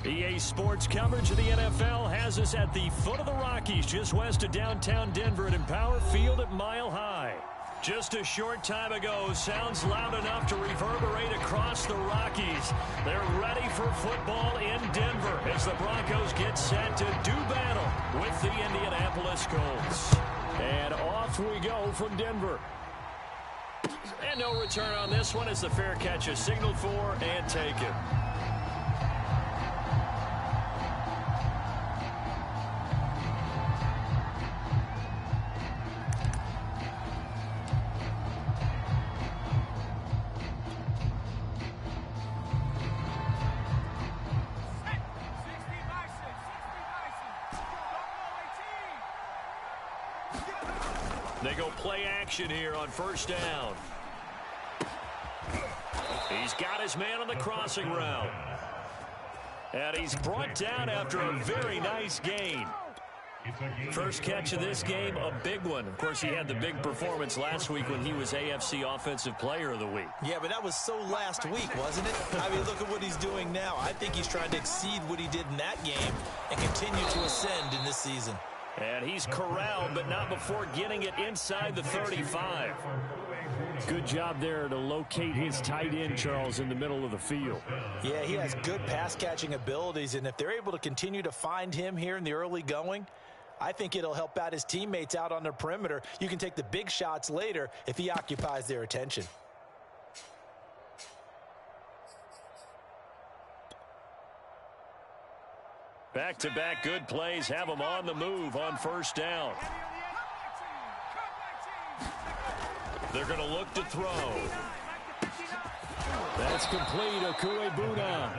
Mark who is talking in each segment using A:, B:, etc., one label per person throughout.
A: EA Sports coverage of the NFL has us at the foot of the Rockies, just west of downtown Denver at Empower Field at Mile High. Just a short time ago, sounds loud enough to reverberate across the Rockies. They're ready for football in Denver as the Broncos get set to do battle with the Indianapolis Colts. And off we go from Denver. And no return on this one as the fair catch is signaled for and taken. They go play action here on first down. He's got his man on the crossing route. And he's brought down after a very nice gain. First catch of this game, a big one. Of course, he had the big performance last week when he was AFC Offensive Player of the Week.
B: Yeah, but that was so last week, wasn't it? I mean, look at what he's doing now. I think he's trying to exceed what he did in that game and continue to ascend in this season.
A: And he's corralled, but not before getting it inside the 35. Good job there to locate his tight end, Charles, in the middle of the field.
B: Yeah, he has good pass-catching abilities, and if they're able to continue to find him here in the early going, I think it'll help out his teammates out on the perimeter. You can take the big shots later if he occupies their attention.
A: Back-to-back good plays have him on the move on first down. They're going to look to throw. That's complete, Okuebuna.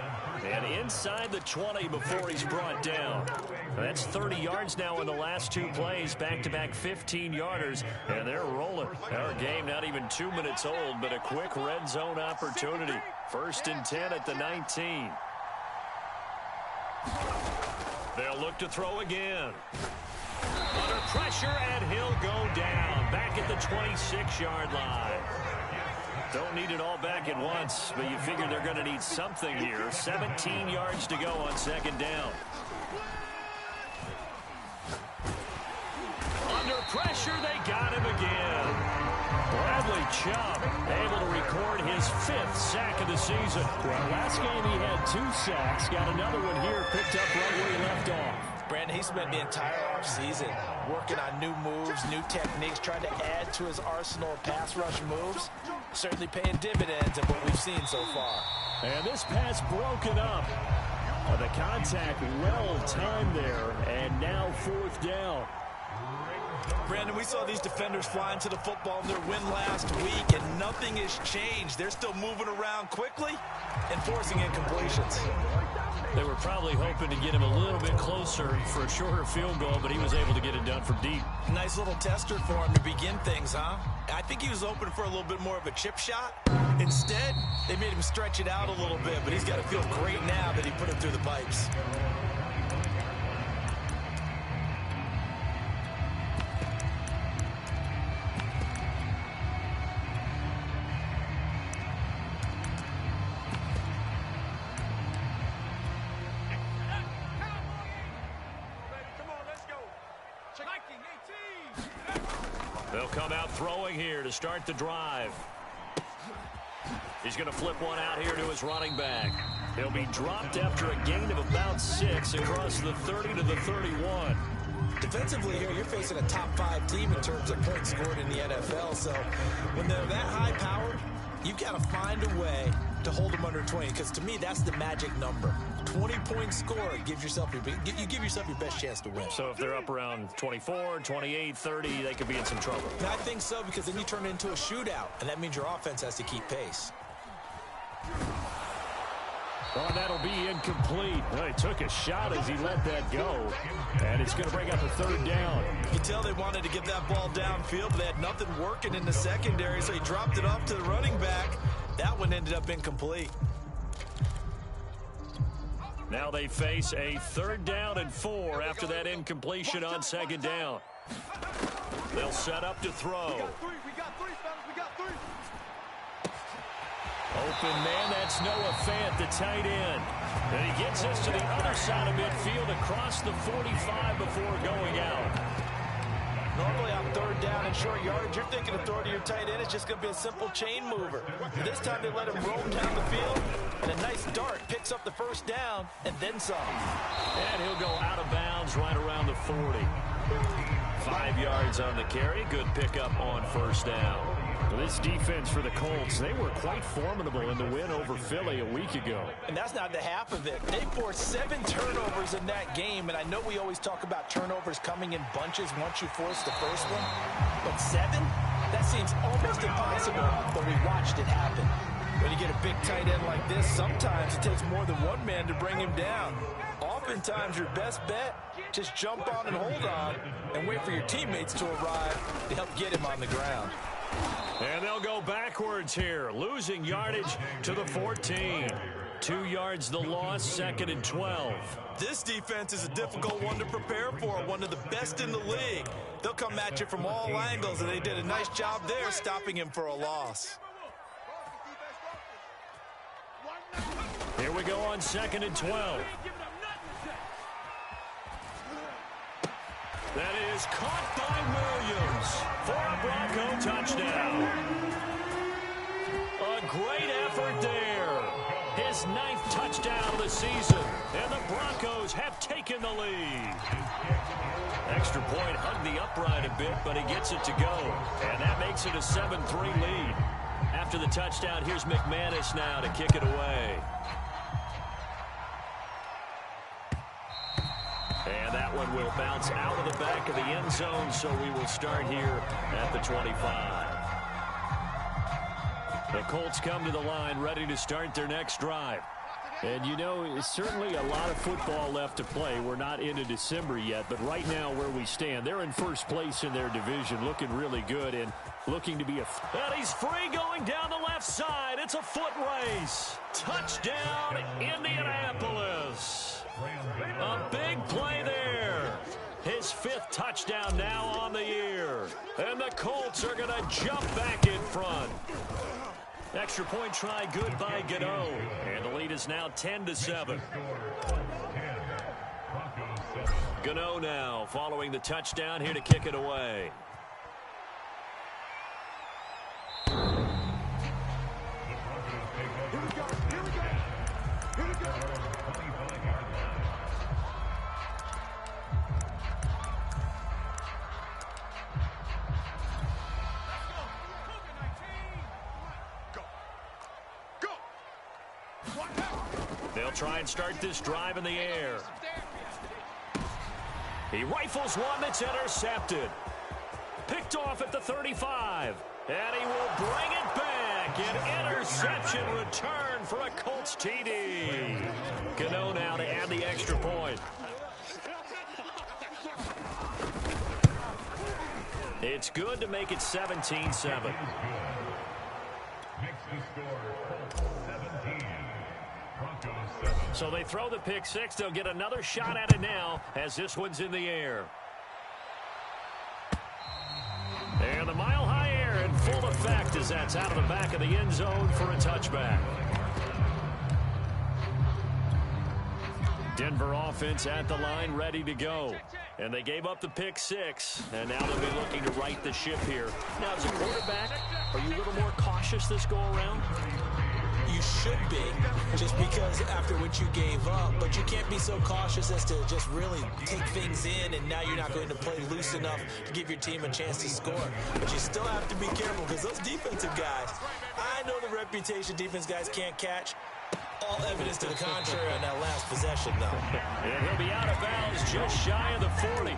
A: And inside the 20 before he's brought down. That's 30 yards now in the last two plays. Back-to-back 15-yarders, and they're rolling. Our game not even 2 minutes old, but a quick red zone opportunity. First and 10 at the 19. They'll look to throw again. Under pressure, and he'll go down. Back at the 26-yard line. Don't need it all back at once, but you figure they're going to need something here. 17 yards to go on second down. Under pressure, they got him again. Bradley Chubb able to record his 5th sack of the season.
C: Well, last game he had 2 sacks. Got another one here, picked up right where he left off.
B: Brandon, he spent the entire offseason working on new moves, new techniques, trying to add to his arsenal of pass rush moves. Certainly paying dividends in what we've seen so far.
C: And this pass broken up. The contact well timed there, and now 4th down.
B: Brandon, we saw these defenders flying to the football in their win last week, and nothing has changed. They're still moving around quickly and forcing incompletions.
A: They were probably hoping to get him a little bit closer for a shorter field goal, but he was able to get it done from deep.
B: Nice little tester for him to begin things, huh? I think he was open for a little bit more of a chip shot. Instead, they made him stretch it out a little bit, but he's got to feel great now that he put it through the pipes.
A: They'll come out throwing here to start the drive. He's going to flip one out here to his running back. He'll be dropped after a gain of about 6 across the 30 to the 31.
B: Defensively here, you're facing a top 5 team in terms of points scored in the NFL. So when they're that high powered, you've got to find a way to hold them under 20, because to me, that's the magic number. 20-point score gives yourself you give yourself your best chance to win.
A: So if they're up around 24, 28, 30, they could be in some trouble.
B: And I think so, because then you turn it into a shootout, and that means your offense has to keep pace.
C: Oh, that'll be incomplete. Well, he took a shot as he let that go, and it's going to bring up a 3rd down.
B: You can tell they wanted to get that ball downfield, but they had nothing working in the secondary, so he dropped it off to the running back. That one ended up incomplete.
A: Now they face a 3rd down and 4 after that incompletion on 2nd down. They'll set up to throw.
D: We got three, fellas. We got 3.
A: Open man, that's Noah Fant, the tight end.
C: And he gets this to the other side of midfield across the 45 before going out.
B: Normally on third down and short yardage, you're thinking of throw to your tight end. It's just going to be a simple chain mover. This time they let him roam down the field, and a nice dart picks up the first down and then some.
C: And he'll go out of bounds right around the 40. 5 yards on the carry. Good pickup on first down. Well, this defense for the Colts, they were quite formidable in the win over Philly a week ago.
B: And that's not the half of it. They forced 7 turnovers in that game, and I know we always talk about turnovers coming in bunches once you force the first one. But 7? That seems almost impossible, but we watched it happen. When you get a big tight end like this, sometimes it takes more than one man to bring him down. Oftentimes, your best bet, just jump on and hold on and wait for your teammates to arrive to help get him on the ground.
C: And they'll go backwards here, losing yardage to the 14. 2 yards the loss, 2nd and 12.
B: This defense is a difficult one to prepare for, one of the best in the league. They'll come at you from all angles, and they did a nice job there stopping him for a loss.
C: Here we go on 2nd and 12. That is caught by Williams for a Bronco touchdown. A great effort there. His 9th touchdown of the season, and the Broncos have taken the lead. Extra point hugged the upright a bit, but he gets it to go, and that makes it a 7-3 lead. After the touchdown, here's McManus now to kick it away. And that one will bounce out of the back of the end zone, so we will start here at the 25. The Colts come to the line ready to start their next drive. And, you know, it's certainly a lot of football left to play. We're not into December yet, but right now where we stand, they're in first place in their division, looking really good and looking to be a... And he's free going down the left side. It's a foot race. Touchdown, Indianapolis. A big play there. His 5th touchdown now on the year. And the Colts are going to jump back in front. Extra point try good by Gano. And the lead is now 10-7. Gano now following the touchdown here to kick it away. They'll try and start this drive in the air. He rifles one that's intercepted. Picked off at the 35. And he will bring it back. An interception return for a Colts TD. Gano now to add the extra point. It's good to make it 17-7. So they throw the pick six. They'll get another shot at it now as this one's in the air. And the mile-high air in full effect as that's out of the back of the end zone for a touchback. Denver offense at the line ready to go. And they gave up the pick six. And now they'll be looking to right the ship here. Now, as a quarterback, are you a little more cautious this go-around?
B: You should be, just because after what you gave up, but you can't be so cautious as to just really take things in, and now you're not going to play loose enough to give your team a chance to score. But you still have to be careful because those defensive guys, I know the reputation defense guys can't catch. All evidence to the contrary on that last possession, though.
C: And he'll be out of bounds just shy of the 40.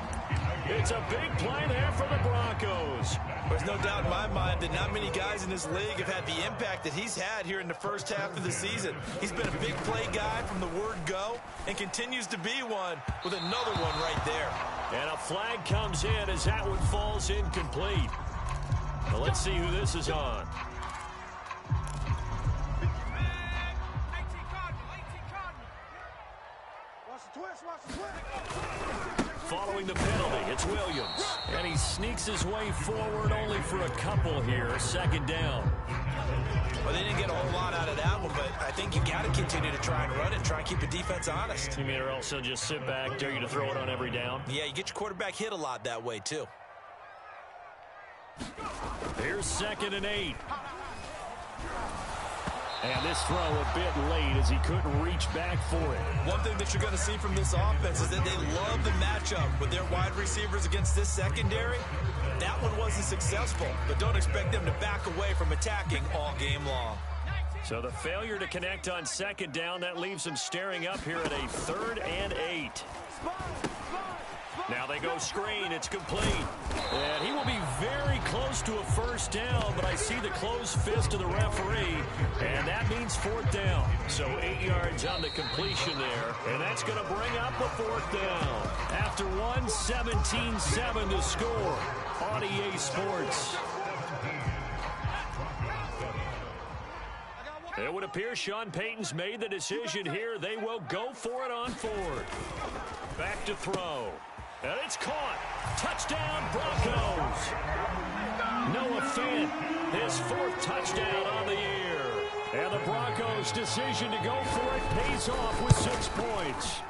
C: It's a big play there for the Broncos.
B: There's no doubt in my mind that not many guys in this league have had the impact that he's had here in the first half of the season. He's been a big play guy from the word go and continues to be one with another one right there.
C: And a flag comes in as that one falls incomplete. Well, let's see who this is on. Following the penalty, it's Williams. And he sneaks his way forward only for a couple here. Second down.
B: Well, they didn't get a whole lot out of that one, but I think you got to continue to try and run it, try and keep the defense honest.
C: You mean, or else they'll just sit back, dare you to throw it on every down?
B: Yeah, you get your quarterback hit a lot that way, too.
C: Here's 2nd and 8. And this throw a bit late as he couldn't reach back for it.
B: One thing that you're going to see from this offense is that they love the matchup with their wide receivers against this secondary. That one wasn't successful, but don't expect them to back away from attacking all game long.
C: So the failure to connect on 2nd down, that leaves them staring up here at a 3rd and 8. Now they go screen. It's complete. And he will be very close to a 1st down, but I see the closed fist of the referee, and that means 4th down. So 8 yards on the completion there, and that's going to bring up a 4th down. After 17-7 to score on EA Sports. It would appear Sean Payton's made the decision here. They will go for it on 4th. Back to throw. And it's caught. Touchdown, Broncos. Noah Fant, his 4th touchdown on the year. And the Broncos' decision to go for it pays off with 6 points.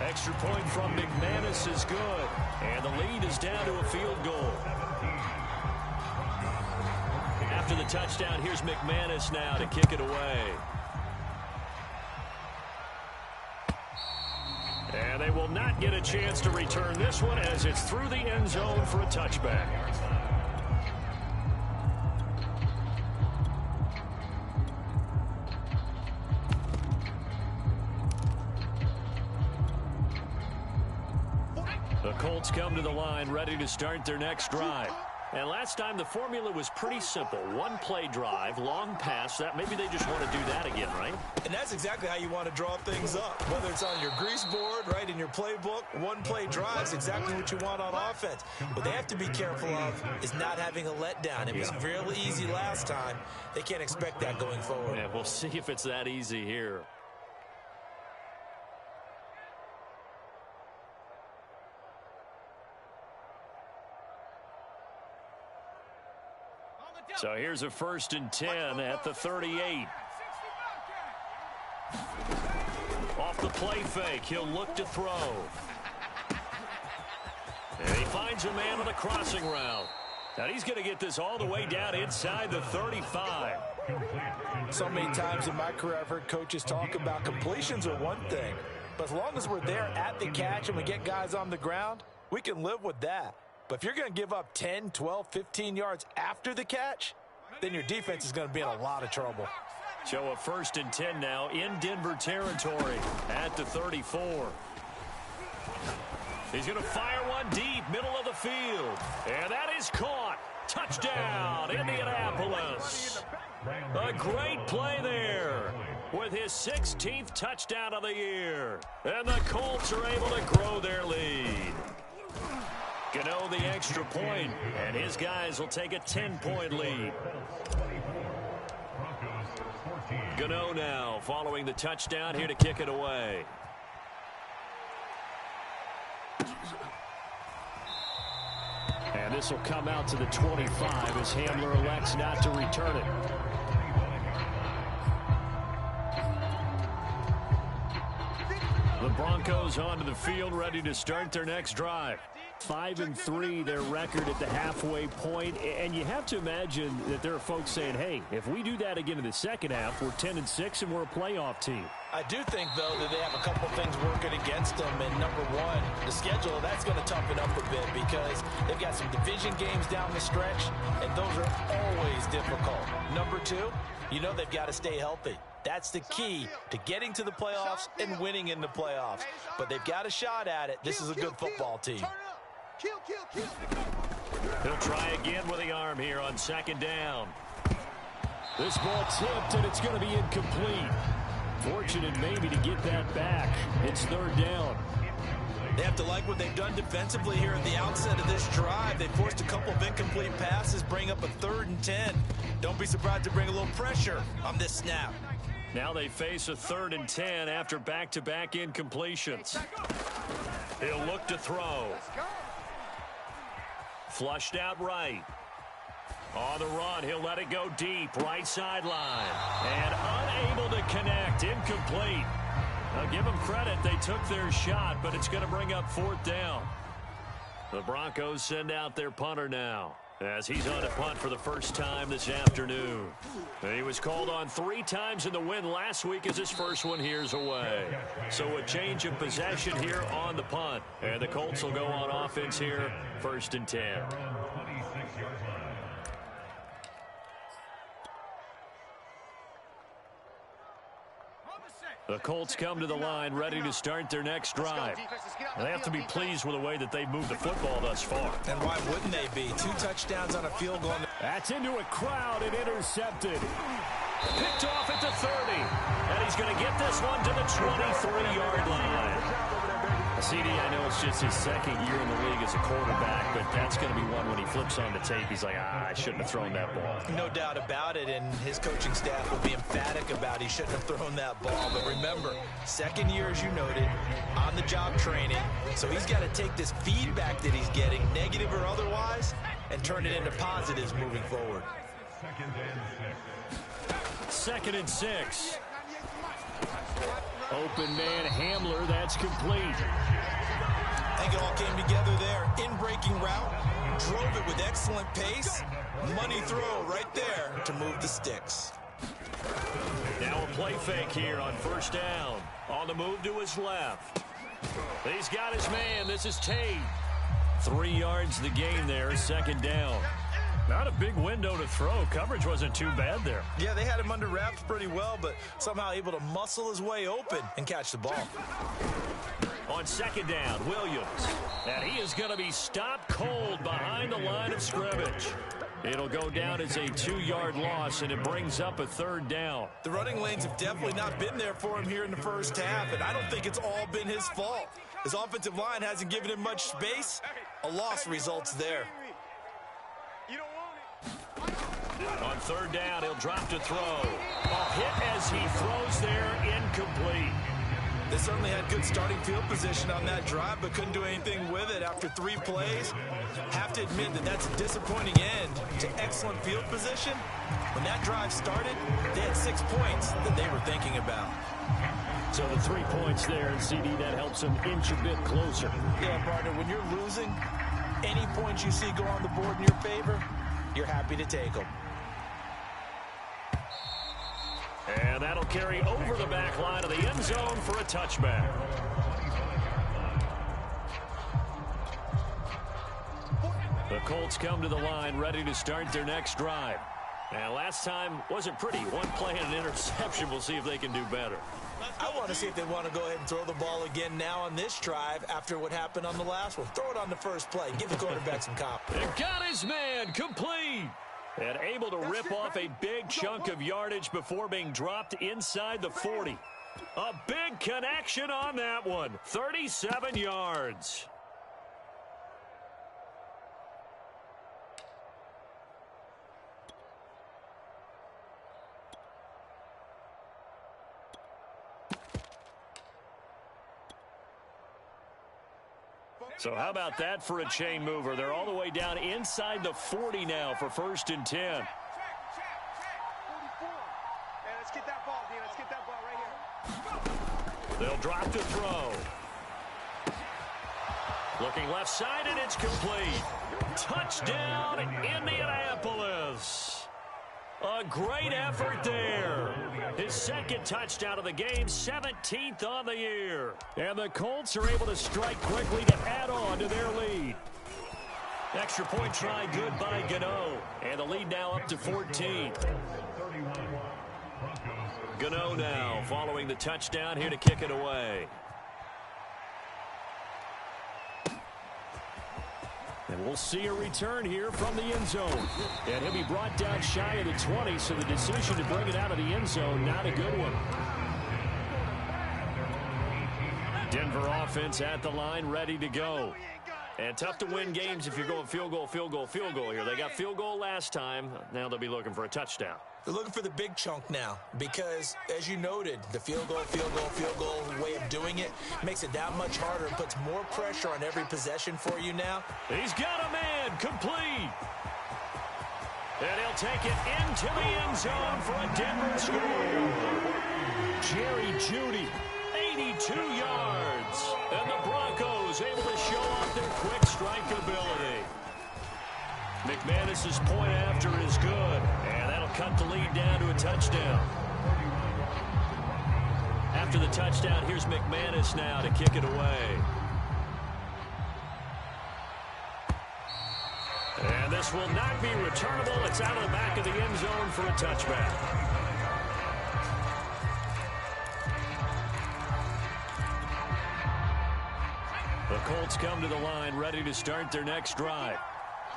C: Extra point from McManus is good. And the lead is down to a field goal. After the touchdown, here's McManus now to kick it away. And they will not get a chance to return this one as it's through the end zone for a touchback. The Colts come to the line ready to start their next drive. And last time the formula was pretty simple. 1-play drive, long pass. That maybe they just want to do that again, right?
B: And that's exactly how you want to draw things up. Whether it's on your grease board, right, in your playbook, 1-play drive is exactly what you want on offense. What they have to be careful of is not having a letdown. It was real easy last time. They can't expect that going forward.
C: Yeah, we'll see if it's that easy here. So here's a 1st and 10 at the 38. Off the play fake, he'll look to throw. And he finds a man on the crossing route. And he's going to get this all the way down inside the 35.
B: So many times in my career I've heard coaches talk about completions are one thing. But as long as we're there at the catch and we get guys on the ground, we can live with that. But if you're going to give up 10, 12, 15 yards after the catch, then your defense is going to be in a lot of trouble.
C: So a 1st and 10 now in Denver territory at the 34. He's going to fire one deep, middle of the field. And that is caught. Touchdown, Indianapolis. A great play there with his 16th touchdown of the year. And the Colts are able to grow their lead. Gano the extra point, and his guys will take a 10-point lead. Gano now following the touchdown here to kick it away. And this will come out to the 25 as Hamler elects not to return it. The Broncos onto the field ready to start their next drive. 5-3 their record at the halfway point, and you have to imagine that there are folks saying, hey, if we do that again in the second half, we're 10-6 and we're a playoff team.
B: I do think, though, that they have a couple things working against them. And number one, the schedule, that's going to toughen up a bit because they've got some division games down the stretch, and those are always difficult. Number two, you know they've got to stay healthy. That's the key to getting to the playoffs and winning in the playoffs. But they've got a shot at it. This is a good football team.
C: He'll try again with the arm here on 2nd down. This ball tipped, and it's going to be incomplete. Fortunate maybe to get that back. It's 3rd down.
B: They have to like what they've done defensively here at the outset of this drive. They forced a couple of incomplete passes, bring up a 3rd and 10. Don't be surprised to bring a little pressure on this snap.
C: Now they face a 3rd and 10 after back-to-back incompletions. He'll look to throw. Flushed out right. On the run, he'll let it go deep, right sideline. And unable to connect, incomplete. I'll give them credit, they took their shot, but it's going to bring up 4th down. The Broncos send out their punter now, as he's on a punt for the first time this afternoon. He was called on 3 times in the win last week as his first one here's away. So a change of possession here on the punt. And the Colts will go on offense here, 1st and 10. The Colts come to the line ready to start their next drive. And they have to be pleased with the way that they've moved the football thus far.
B: And why wouldn't they be? 2 touchdowns on a field goal.
C: That's into a crowd and intercepted. Picked off at the 30. And he's going to get this one to the 23-yard line. CD, I know it's just his 2nd year in the league as a quarterback, but that's going to be one when he flips on the tape. He's like, I shouldn't have thrown that ball.
B: No doubt about it, and his coaching staff will be emphatic about he shouldn't have thrown that ball. But remember, 2nd year, as you noted, on-the-job training. So he's got to take this feedback that he's getting, negative or otherwise, and turn it into positives moving forward.
C: 2nd and 6. Open man Hamler, that's complete.
B: I think it all came together there. In-breaking route, drove it with excellent pace. Money throw right there to move the sticks.
C: Now a play fake here on 1st down. On the move to his left. He's got his man. This is Tate. 3 yards the gain there, 2nd down. Not a big window to throw. Coverage wasn't too bad there.
B: Yeah, they had him under wraps pretty well, but somehow able to muscle his way open and catch the ball.
C: On 2nd down, Williams. And he is going to be stopped cold behind the line of scrimmage. It'll go down as a 2-yard loss, and it brings up a 3rd down.
B: The running lanes have definitely not been there for him here in the first half, and I don't think it's all been his fault. His offensive line hasn't given him much space. A loss results there.
C: On 3rd down, he'll drop to throw. A hit as he throws there, incomplete.
B: They certainly had good starting field position on that drive, but couldn't do anything with it after 3 plays. Have to admit that that's a disappointing end to excellent field position. When that drive started, they had 6 points that they were thinking about.
C: So the 3 points there, and CD, that helps them inch a bit closer.
B: Yeah, partner, when you're losing, any points you see go on the board in your favor, you're happy to take them.
C: And that'll carry over the back line of the end zone for a touchback. The Colts come to the line ready to start their next drive. And last time wasn't pretty. 1 play and an interception. We'll see if they can do better.
B: I want to see if they want to go ahead and throw the ball again now on this drive after what happened on the last one. Throw it on the first play. Give the quarterback some confidence.
C: And got his man complete. And able to rip off a big chunk of yardage before being dropped inside the 40. A big connection on that one. 37 yards. So how about that for a chain mover? They're all the way down inside the 40 now for 1st and 10.
D: Check. 44. Hey, let's get that ball, D. Let's get that ball right here.
C: They'll drop to throw. Looking left side, and it's complete. Touchdown, Indianapolis. A great effort there. His 2nd touchdown of the game, 17th on the year. And the Colts are able to strike quickly to add on to their lead. Extra point try good by Gano. And the lead now up to 14. Gano now following the touchdown here to kick it away. And we'll see a return here from the end zone. And he'll be brought down shy of the 20, so the decision to bring it out of the end zone, not a good one. Denver offense at the line, ready to go. And tough to win games if you're going field goal here. They got field goal last time. Now they'll be looking for a touchdown.
B: They're looking for the big chunk now because, as you noted, the field goal way of doing it makes it that much harder and puts more pressure on every possession for you now.
C: He's got a man complete.
A: And he'll take it into the end zone for a Denver score. Jerry Jeudy, 82 yards. And the Broncos able to show off their quick strike ability. McManus's point after is good. And that'll cut the lead down to a touchdown. After the touchdown, here's McManus now to kick it away. And this will not be returnable. It's out of the back of the end zone for a touchback. The Colts come to the line ready to start their next drive.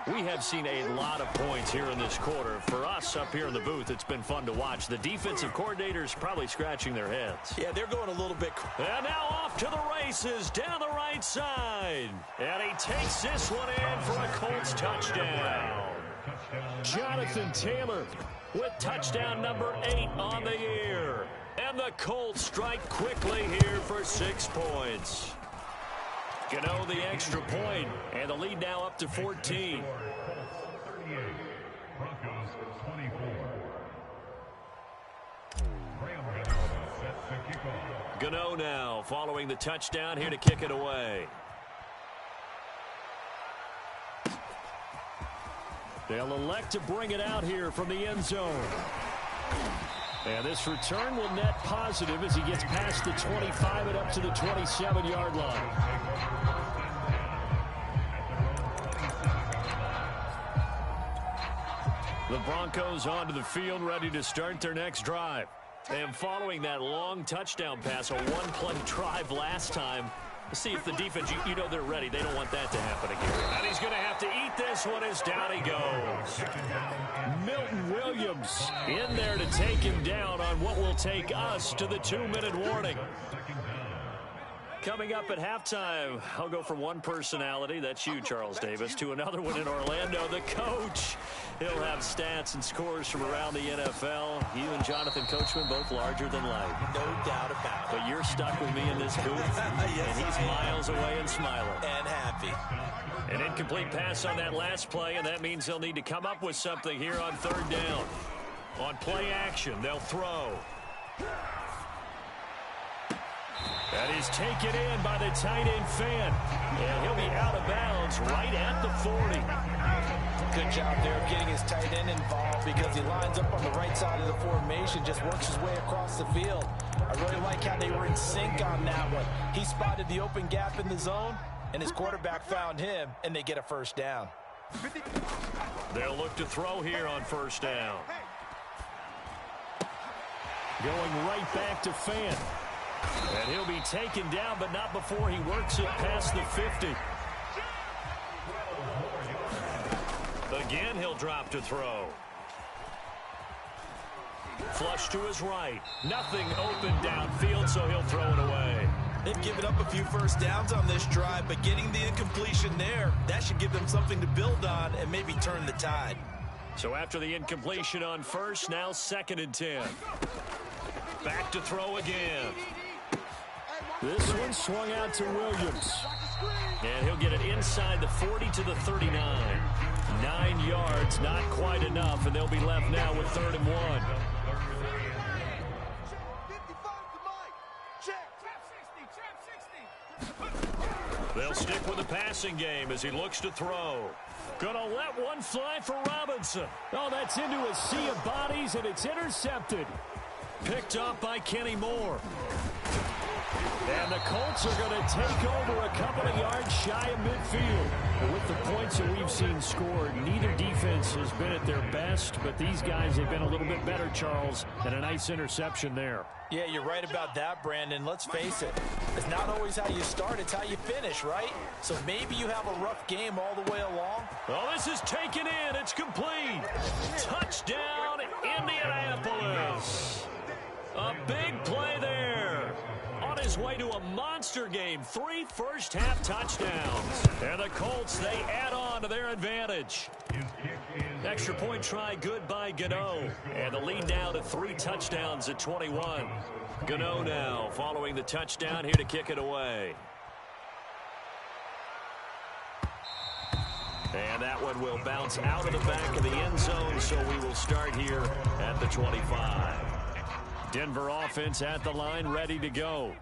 A: We have seen a lot of points here in this quarter. For us up here in the booth, it's been fun to watch. The defensive coordinators probably scratching their heads.
B: Yeah, they're going a little bit.
A: And now off to the races down the right side. And he takes this one in for a Colts touchdown. Jonathan Taylor with touchdown number 8 on the year. And the Colts strike quickly here for 6 points. Gano the extra point, and the lead now up to 14. Gano now following the touchdown here to kick it away. They'll elect to bring it out here from the end zone. And this return will net positive as he gets past the 25 and up to the 27-yard line. The Broncos onto the field ready to start their next drive. And following that long touchdown pass, a one-play drive last time, let's see if the defense, you know they're ready. They don't want that to happen again. And he's going to have to eat this one as down he goes. Milton Williams in there to take him down on what will take us to the 2-minute warning. Coming up at halftime, I'll go from one personality, that's you, Charles Davis, to another one in Orlando, the coach. He'll have stats and scores from around the NFL. You and Jonathan Coachman, both larger than life.
B: No doubt about it.
A: But you're stuck with me in this booth,
B: yes,
A: and he's miles away and smiling.
B: And happy.
A: An incomplete pass on that last play, and that means they'll need to come up with something here on 3rd down. On play action, they'll throw. That is taken in by the tight end Fan. And he'll be out of bounds right at the 40.
B: Good job there of getting his tight end involved because he lines up on the right side of the formation, just works his way across the field. I really like how they were in sync on that one. He spotted the open gap in the zone, and his quarterback found him, and they get a 1st down.
A: They'll look to throw here on 1st down. Going right back to Fan. And he'll be taken down, but not before he works it past the 50. Again, he'll drop to throw. Flush to his right. Nothing open downfield, so he'll throw it away.
B: They've given up a few 1st downs on this drive, but getting the incompletion there, that should give them something to build on and maybe turn the tide.
A: So after the incompletion on 1st, now 2nd and 10. Back to throw again. This one swung out to Williams. And he'll get it inside the 40 to the 39. 9 yards, not quite enough, and they'll be left now with 3rd and 1. They'll stick with the passing game as he looks to throw. Gonna let one fly for Robinson. Oh, that's into a sea of bodies, and it's intercepted. Picked up by Kenny Moore. And the Colts are going to take over a couple of yards shy of midfield. With the points that we've seen scored, neither defense has been at their best, but these guys have been a little bit better, Charles, and a nice interception there.
B: Yeah, you're right about that, Brandon. Let's face it. It's not always how you start, it's how you finish, right? So maybe you have a rough game all the way along.
A: Oh, this is taken in. It's complete. Touchdown, Indianapolis. A big play there. On his way to a monster game. 3 first-half touchdowns. And the Colts, they add on to their advantage. Extra point try good by Gano. And the lead now to 3 touchdowns at 21. Gano now following the touchdown here to kick it away.
C: And that one will bounce out of the back of the end zone, so we will start here at the 25. Denver offense at the line, ready to go.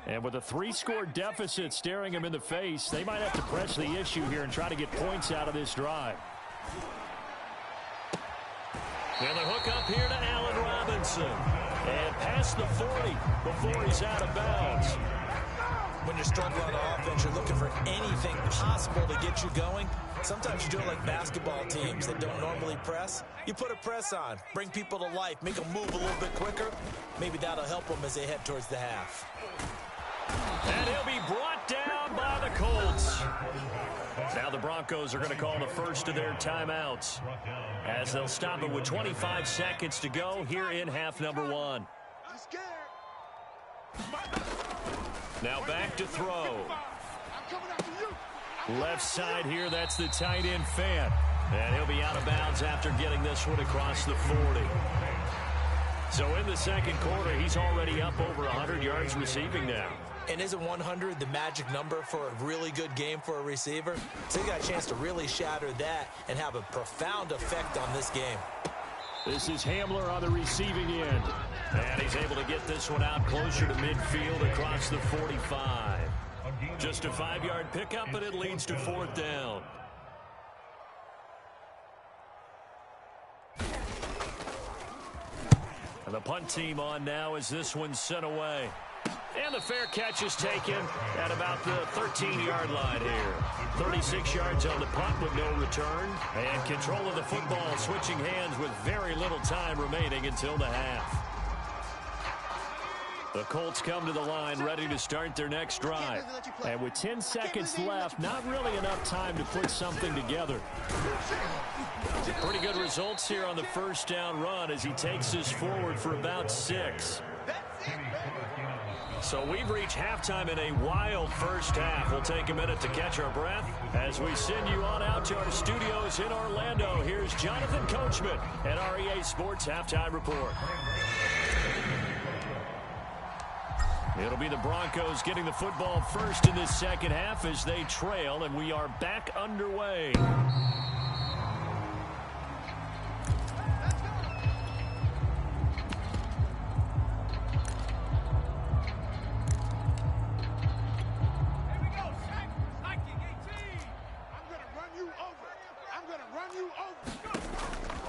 C: And with a 3-score deficit staring them in the face, they might have to press the issue here and try to get points out of this drive.
A: And the hook up here to Allen Robinson. And past the 40 before he's out of bounds.
B: When you're struggling on offense, you're looking for anything possible to get you going. Sometimes you do it like basketball teams that don't normally press. You put a press on, bring people to life, make them move a little bit quicker. Maybe that'll help them as they head towards the half.
A: And he'll be brought down by the Colts. Now the Broncos are going to call the first of their timeouts as they'll stop it with 25 seconds to go here in half number 1. Now back to throw. Left side here, that's the tight end Fant. And he'll be out of bounds after getting this one across the 40. So in the second quarter, he's already up over 100 yards receiving now.
B: And isn't 100 the magic number for a really good game for a receiver? So he got a chance to really shatter that and have a profound effect on this game.
C: This is Hamler on the receiving end.
A: And he's able to get this one out closer to midfield across the 45. Just a 5-yard pickup, and it leads to 4th down. And the punt team on now as this one's sent away. And the fair catch is taken at about the 13-yard line here. 36 yards on the punt with no return. And control of the football switching hands with very little time remaining until the half. The Colts come to the line ready to start their next drive.
C: And with 10 seconds left, not really enough time to put something together.
A: Pretty good results here on the first down run as he takes this forward for about 6. So we've reached halftime in a wild first half. We'll take a minute to catch our breath as we send you on out to our studios in Orlando. Here's Jonathan Coachman at REA Sports Halftime Report. It'll be the Broncos getting the football first in this second half as they trail, and we are back underway.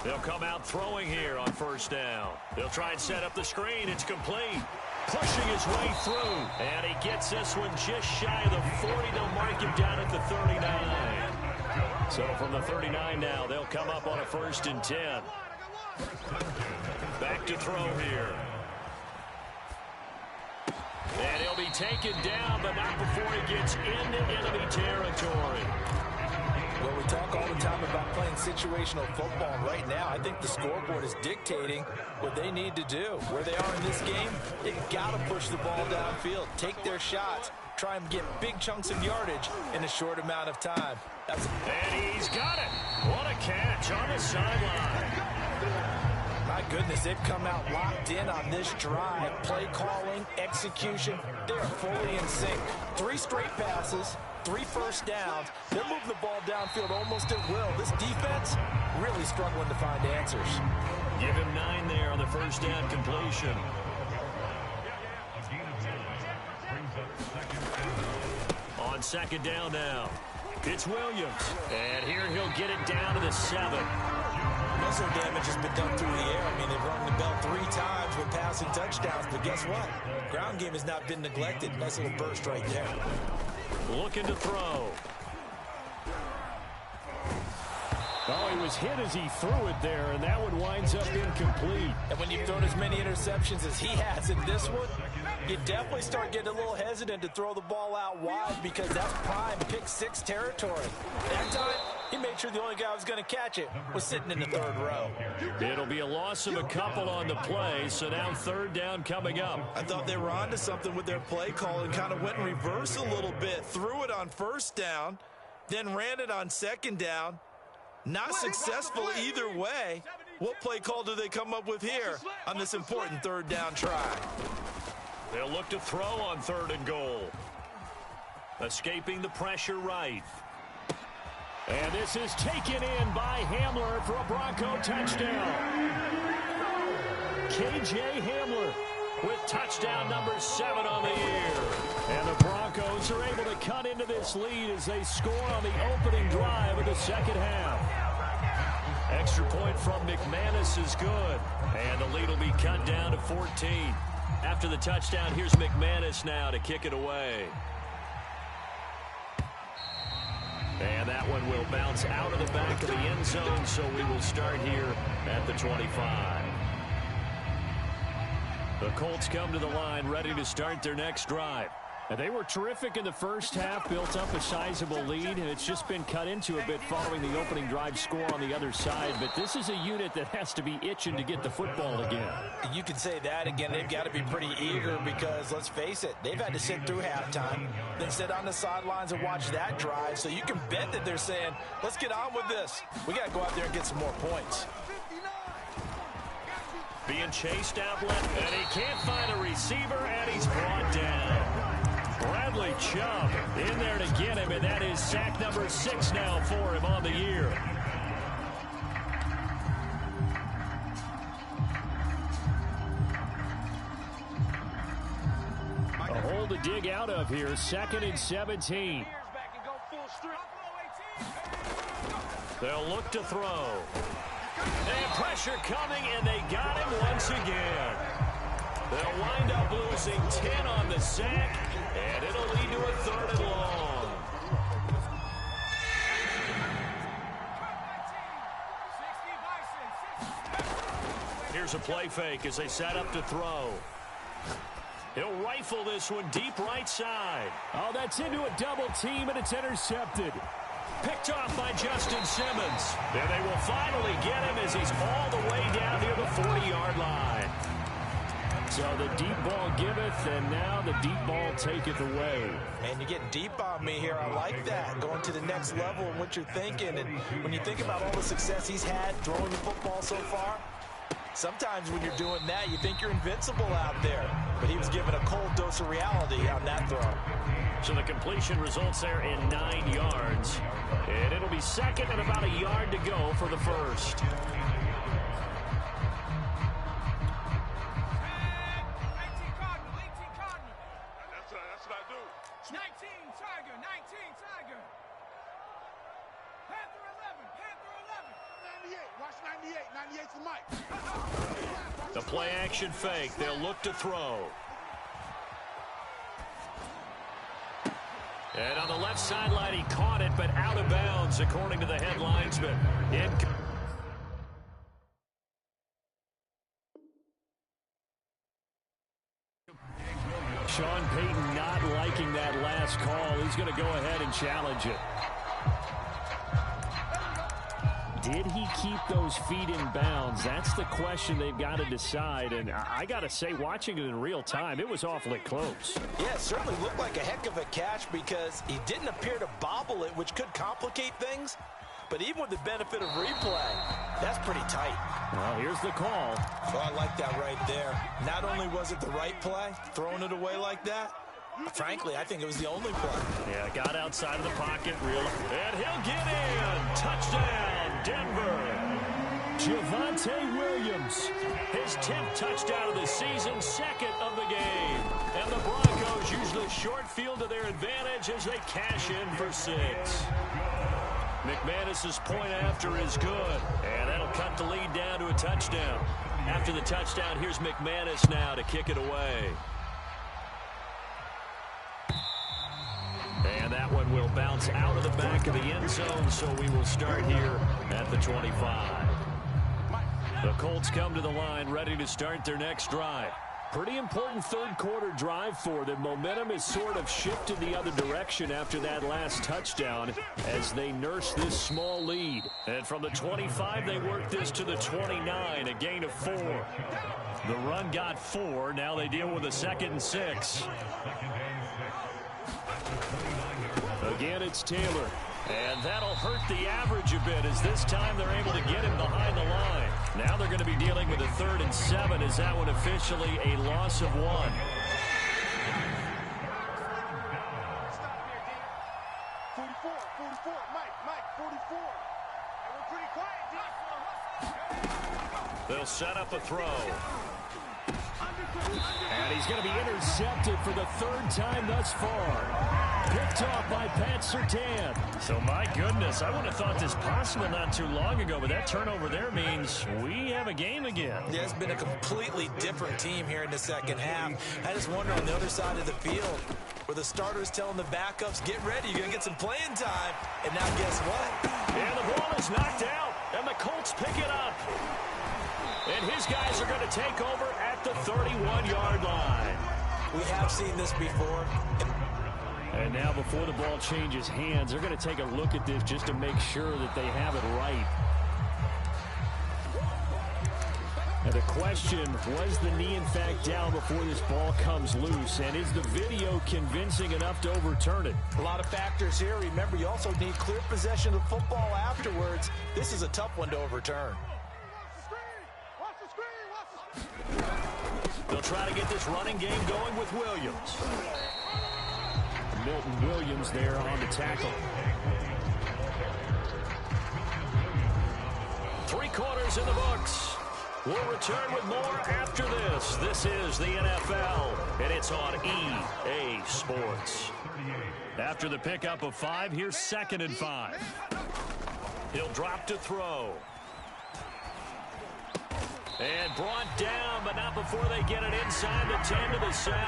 A: They'll come out throwing here on first down. They'll try and set up the screen. It's complete. Pushing his way through. And he gets this one just shy of the 40. They'll mark him down at the 39. So from the 39 now, they'll come up on a 1st and 10. Back to throw here. And he'll be taken down, but not before he gets into enemy territory.
B: Well, we talk all the time about playing situational football. Right now, I think the scoreboard is dictating what they need to do. Where they are in this game, they've got to push the ball downfield, take their shots, try and get big chunks of yardage in a short amount of time.
A: And he's got it. What a catch on the sideline.
B: My goodness, they've come out locked in on this drive. Play calling, execution, they're fully in sync. 3 straight passes, 3 first downs. They're moving the ball downfield almost at will. This defense really struggling to find answers.
A: Give him 9 there on the first down completion. On second down now, it's Williams. And here he'll get it down to the 7.
B: Most of the damage has been done through the air. I mean, they've rung the bell 3 times with passing touchdowns. But guess what? Ground game has not been neglected. Nice little burst right there.
A: Looking to throw.
C: Oh, he was hit as he threw it there, and that one winds up incomplete.
B: And when you've thrown as many interceptions as he has in this one, you definitely start getting a little hesitant to throw the ball out wide because that's prime pick 6 territory. That time, he made sure the only guy who was going to catch it was sitting in the 3rd row.
A: It'll be a loss of a couple on the play, so now 3rd down coming up.
B: I thought they were onto something with their play call and kind of went in reverse a little bit. Threw it on 1st down, then ran it on 2nd down. Not successful either way. What play call do they come up with here on this important 3rd down try?
A: They'll look to throw on 3rd and goal. Escaping the pressure right.
C: And this is taken in by Hamler for a Bronco touchdown. K.J. Hamler with touchdown number 7 on the year. And the Broncos are able to cut into this lead as they score on the opening drive of the second half. Extra point from McManus is good. And the lead will be cut down to 14. After the touchdown, here's McManus now to kick it away. And that one will bounce out of the back of the end zone, so we will start here at the 25. The Colts come to the line ready to start their next drive. And they were terrific in the first half, built up a sizable lead, and it's just been cut into a bit following the opening drive score on the other side. But this is a unit that has to be itching to get the football again.
B: You can say that again. They've got to be pretty eager because, let's face it, they've had to sit through halftime, then sit on the sidelines and watch that drive. So you can bet that they're saying, let's get on with this. We got to go out there and get some more points.
A: Being chased out left, and he can't find a receiver, and he's brought down. Bradley Chubb in there to get him, and that is sack number 6 now for him on the year. A hole to dig out of here, 2nd and 17. They'll look to throw. And pressure coming, and they got him once again. They'll wind up losing 10 on the sack, and it'll lead to a 3rd and long. Here's a play fake as they set up to throw. He'll rifle this one deep right side. Oh, that's into a double team, and it's intercepted. Picked off by Justin Simmons. And they will finally get him as he's all the way down near the 40-yard line. So the deep ball giveth, and now the deep ball taketh away.
B: Man, you're getting deep on me here. I like that. Going to the next level and what you're thinking. And when you think about all the success he's had throwing the football so far, sometimes when you're doing that, you think you're invincible out there. But he was given a cold dose of reality on that throw.
A: So the completion results there in 9 yards. And it'll be 2nd and about a yard to go for the first.
D: That's what I do. 19 Tiger, 19 Tiger. Panther 11, Panther 11. 98, watch 98, 98's the mic.
A: The play action fake. They'll look to throw. And on the left sideline, he caught it, but out of bounds, according to the head linesman. Sean Payton not liking that last call. He's going to go ahead and challenge it. Did he keep those feet in bounds? That's the question they've got to decide. And I got to say, watching it in real time, it was awfully close.
B: Yeah, it certainly looked like a heck of a catch because he didn't appear to bobble it, which could complicate things. But even with the benefit of replay, that's pretty tight.
C: Well, here's the call.
B: Well, I like that right there. Not only was it the right play, throwing it away like that, frankly, I think it was the only play.
A: Yeah, got outside of the pocket, and he'll get in. Touchdown, Denver.
C: Javonte Williams.
A: His 10th touchdown of the season, 2nd of the game. And the Broncos use the short field to their advantage as they cash in for 6. McManus's point after is good, and that'll cut the lead down to a touchdown. After the touchdown, here's McManus now to kick it away. And that one will bounce out of the back of the end zone, so we will start here at the 25. The Colts come to the line ready to start their next drive. Pretty important 3rd quarter drive for them. Momentum has sort of shifted the other direction after that last touchdown as they nurse this small lead. And from the 25, they work this to the 29, a gain of 4. The run got 4. Now they deal with a 2nd and 6. Again, it's Taylor. And that'll hurt the average a bit as this time they're able to get him behind the line. Now they're going to be dealing with a 3rd and 7 as that one officially a loss of 1.
D: Stop here, D. 44, Mike. 44. And we're pretty quiet, D.
A: They'll set up a throw.
C: And he's going to be intercepted for the third time thus far. Picked off by Pat Surtain.
A: So, my goodness, I wouldn't have thought this possible not too long ago, but that turnover there means we have a game again.
B: Yeah, it's been a completely different team here in the second half. I just wonder on the other side of the field where the starters telling the backups, get ready, you're going to get some playing time. And now guess what?
A: And the ball is knocked out, and the Colts pick it up. And his guys are going to take over at the 31-yard line.
B: We have seen this before.
C: And now before the ball changes hands, they're going to take a look at this just to make sure that they have it right. And the question, was the knee in fact down before this ball comes loose? And is the video convincing enough to overturn it?
B: A lot of factors here. Remember, you also need clear possession of the football afterwards. This is a tough one to overturn.
A: They'll try to get this running game going with Williams.
C: Milton Williams there on the tackle.
A: 3 quarters in the books. We'll return with more after this. This is the NFL, and it's on EA Sports. After the pickup of 5, here's 2nd and 5. He'll drop to throw. And brought down, but not before they get it inside the 10 to the 7.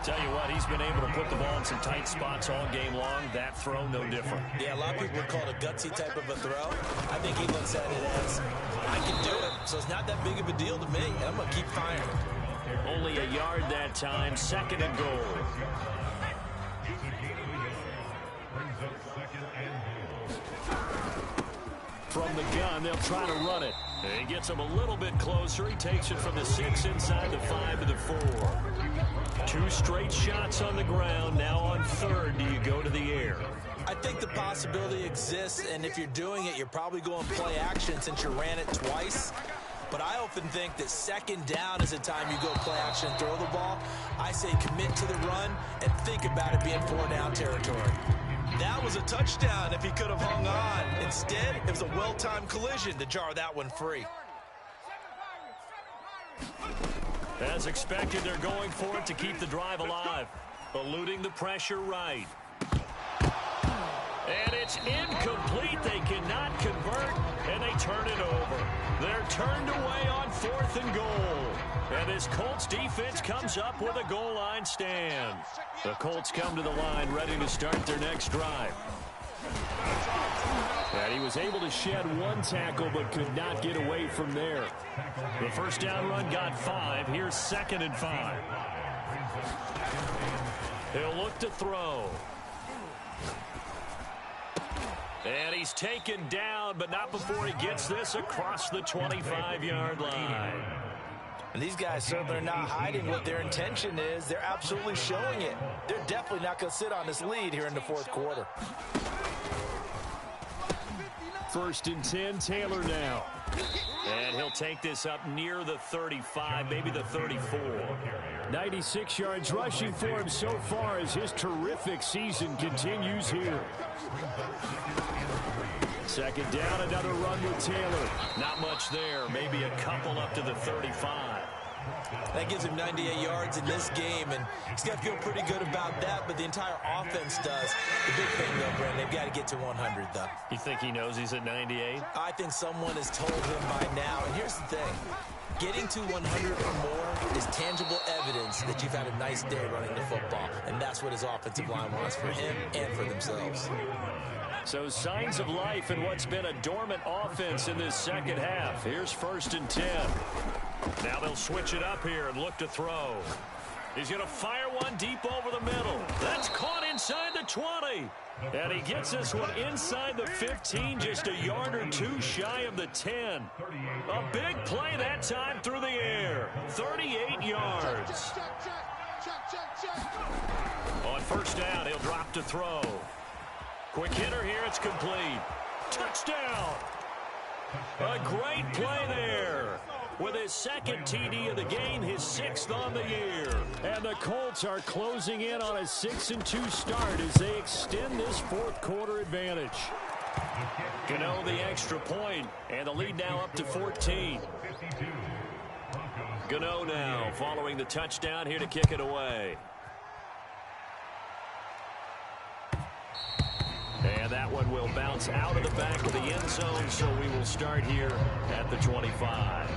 A: Tell you what, he's been able to put the ball in some tight spots all game long. That throw, no different.
B: Yeah, a lot of people would call it a gutsy type of a throw. I think he looks at it as, I can do it, so it's not that big of a deal to me, and I'm going to keep firing.
A: Only a yard that time, 2nd and goal.
C: From the gun, they'll try to run it.
A: He gets him a little bit closer. He takes it from the 6 inside the 5 to the 4. 2 straight shots on the ground. Now on 3rd, do you go to the air?
B: I think the possibility exists, and if you're doing it, you're probably going play action since you ran it twice. But I often think that 2nd down is the time you go play action and throw the ball. I say commit to the run and think about it being 4-down territory. That was a touchdown if he could have hung on. Instead, it was a well-timed collision to jar that one free.
A: As expected, they're going for it to keep the drive alive. Eluding the pressure right. And it's incomplete. They cannot convert, and they turn it over. They're turned away on 4th and goal. And this Colts defense comes up with a goal line stand. The Colts come to the line ready to start their next drive.
C: And he was able to shed 1 tackle but could not get away from there.
A: The first down run got 5. Here's 2nd and 5. He'll look to throw. And he's taken down, but not before he gets this across the 25-yard line.
B: And these guys certainly are not hiding what their intention is. They're absolutely showing it. They're definitely not going to sit on this lead here in the 4th quarter.
C: 1st and 10, Taylor now.
A: And he'll take this up near the 35, maybe the 34.
C: 96 yards rushing for him so far as his terrific season continues here. 2nd down, another run with Taylor.
A: Not much there, maybe a couple up to the 35.
B: That gives him 98 yards in this game, and he's got to feel pretty good about that, but the entire offense does. The big thing, though, Brandon, they've got to get to 100, though.
A: You think he knows he's at 98?
B: I think someone has told him by now, and here's the thing. Getting to 100 or more is tangible evidence that you've had a nice day running the football, and that's what his offensive line wants for him and for themselves.
C: So signs of life in what's been a dormant offense in this second half. Here's 1st and 10.
A: Now they'll switch it up here and look to throw. He's going to fire one deep over the middle. That's caught inside the 20. And he gets this one inside the 15, just a yard or 2 shy of the 10. A big play that time through the air. 38 yards. On 1st down, he'll drop to throw. Quick hitter here, it's complete. Touchdown! A great play there. With his 2nd TD of the game, his 6th on the year.
C: And the Colts are closing in on a 6-2 start as they extend this 4th quarter advantage.
A: Gano the extra point, and the lead now up to 14. Gano now following the touchdown here to kick it away. And that one will bounce out of the back of the end zone, so we will start here at the 25.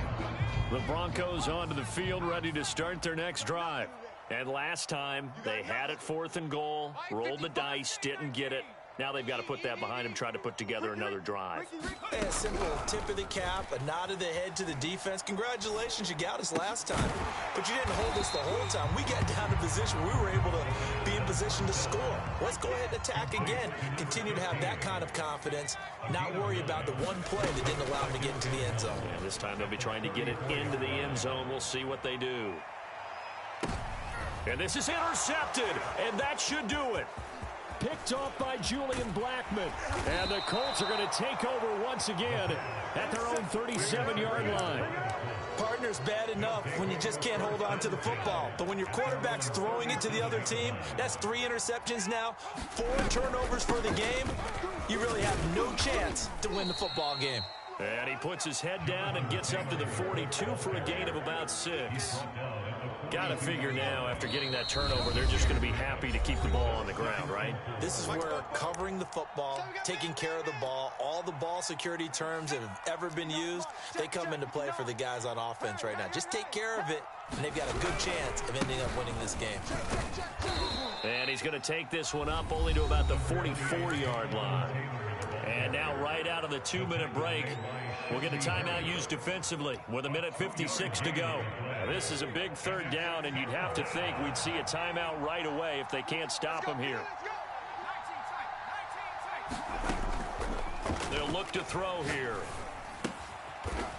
A: The Broncos onto the field, ready to start their next drive. And last time, they had it 4th and goal, rolled the dice, didn't get it. Now they've got to put that behind them, try to put together another drive.
B: Hey, a simple tip of the cap, a nod of the head to the defense. Congratulations, you got us last time. But you didn't hold us the whole time. We got down to position. We were able to be in position to score. Let's go ahead and attack again. Continue to have that kind of confidence. Not worry about the one play that didn't allow them to get into the end zone.
A: And this time they'll be trying to get it into the end zone. We'll see what they do. And this is intercepted, and that should do it. Picked off by Julian Blackmon. And the Colts are going to take over once again at their own 37-yard line.
B: Partner's bad enough when you just can't hold on to the football. But when your quarterback's throwing it to the other team, that's 3 interceptions now, 4 turnovers for the game. You really have no chance to win the football game.
A: And he puts his head down and gets up to the 42 for a gain of about 6. Got to figure now, after getting that turnover, they're just going to be happy to keep the ball on the ground, right?
B: This is where covering the football, taking care of the ball, all the ball security terms that have ever been used, they come into play for the guys on offense right now. Just take care of it, and they've got a good chance of ending up winning this game.
A: And he's going to take this one up only to about the 44-yard line. And now right out of the 2-minute break, we'll get a timeout used defensively with 1:56 to go. Now, this is a big 3rd down, and you'd have to think we'd see a timeout right away if they can't stop him here. They'll look to throw here.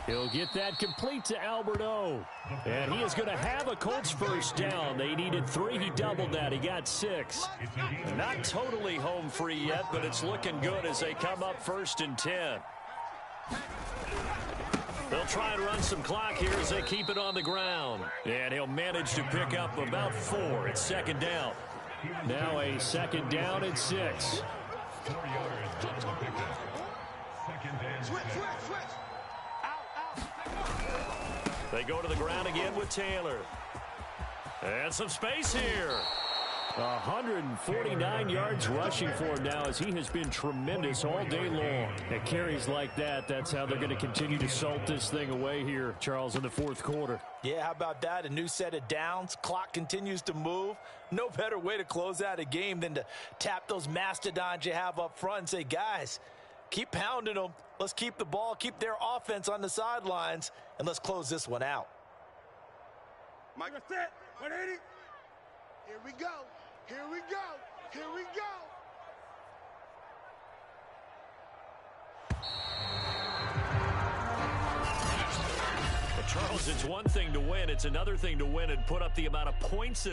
A: He'll get that complete to Albert O. And he is going to have a Colts 1st down. They needed 3. He doubled that. He got 6. Not totally home free yet, but it's looking good as they come up 1st and 10. They'll try and run some clock here as they keep it on the ground. And he'll manage to pick up about 4. It's 2nd down. Now a 2nd down and 6. They go to the ground again with Taylor. And some space here. 149 yards rushing for him now, as he has been tremendous all day long. At carries like that, that's how they're going to continue to salt this thing away here, Charles, in the 4th quarter.
B: Yeah, how about that? A new set of downs. Clock continues to move. No better way to close out a game than to tap those mastodons you have up front and say, guys, keep pounding them. Let's keep the ball, keep their offense on the sidelines, and let's close this one out.
D: Mike, set. 180. Here we go. Here we go. Here we go.
A: Well, Charles, it's one thing to win. It's another thing to win and put up the amount of points that